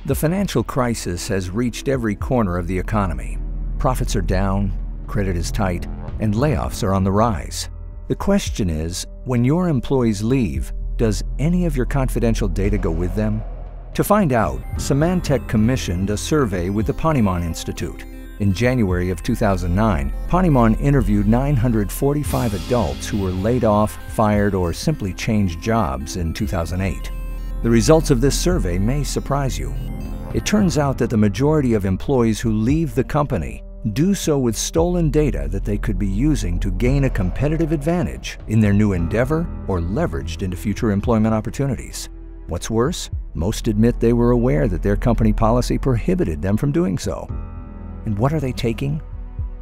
The financial crisis has reached every corner of the economy. Profits are down, credit is tight, and layoffs are on the rise. The question is, when your employees leave, does any of your confidential data go with them? To find out, Symantec commissioned a survey with the Ponemon Institute. In January of 2009, Ponemon interviewed 945 adults who were laid off, fired, or simply changed jobs in 2008. The results of this survey may surprise you. It turns out that the majority of employees who leave the company do so with stolen data that they could be using to gain a competitive advantage in their new endeavor or leveraged into future employment opportunities. What's worse, most admit they were aware that their company policy prohibited them from doing so. And what are they taking?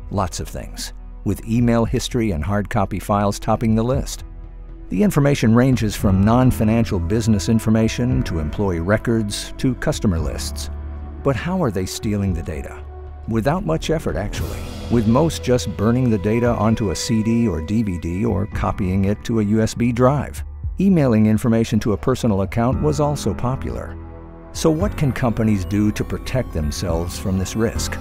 Lots of things, with email history and hard copy files topping the list. The information ranges from non-financial business information to employee records to customer lists. But how are they stealing the data? Without much effort, actually, with most just burning the data onto a CD or DVD or copying it to a USB drive. Emailing information to a personal account was also popular. So what can companies do to protect themselves from this risk?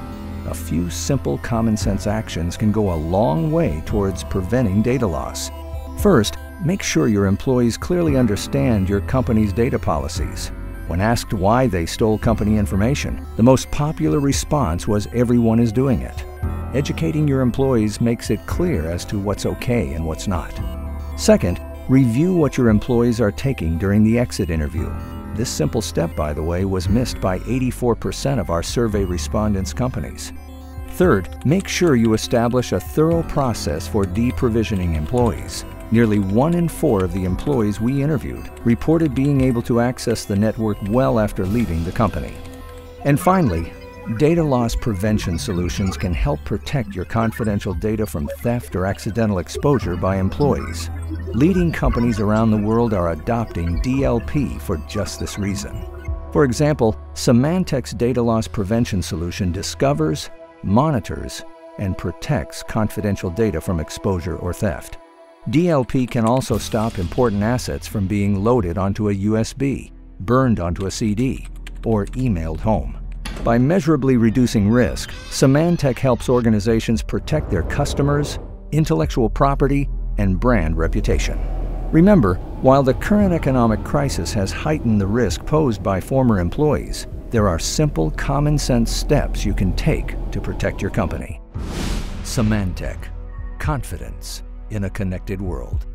A few simple common sense actions can go a long way towards preventing data loss. First, make sure your employees clearly understand your company's data policies. When asked why they stole company information, the most popular response was everyone is doing it. Educating your employees makes it clear as to what's okay and what's not. Second, review what your employees are taking during the exit interview. This simple step, by the way, was missed by 84% of our survey respondents' companies. Third, make sure you establish a thorough process for deprovisioning employees. Nearly 1 in 4 of the employees we interviewed reported being able to access the network well after leaving the company. And finally, data loss prevention solutions can help protect your confidential data from theft or accidental exposure by employees. Leading companies around the world are adopting DLP for just this reason. For example, Symantec's data loss prevention solution discovers, monitors, and protects confidential data from exposure or theft. DLP can also stop important assets from being loaded onto a USB, burned onto a CD, or emailed home. By measurably reducing risk, Symantec helps organizations protect their customers, intellectual property, and brand reputation. Remember, while the current economic crisis has heightened the risk posed by former employees, there are simple, common-sense steps you can take to protect your company. Symantec. Confidence in a connected world.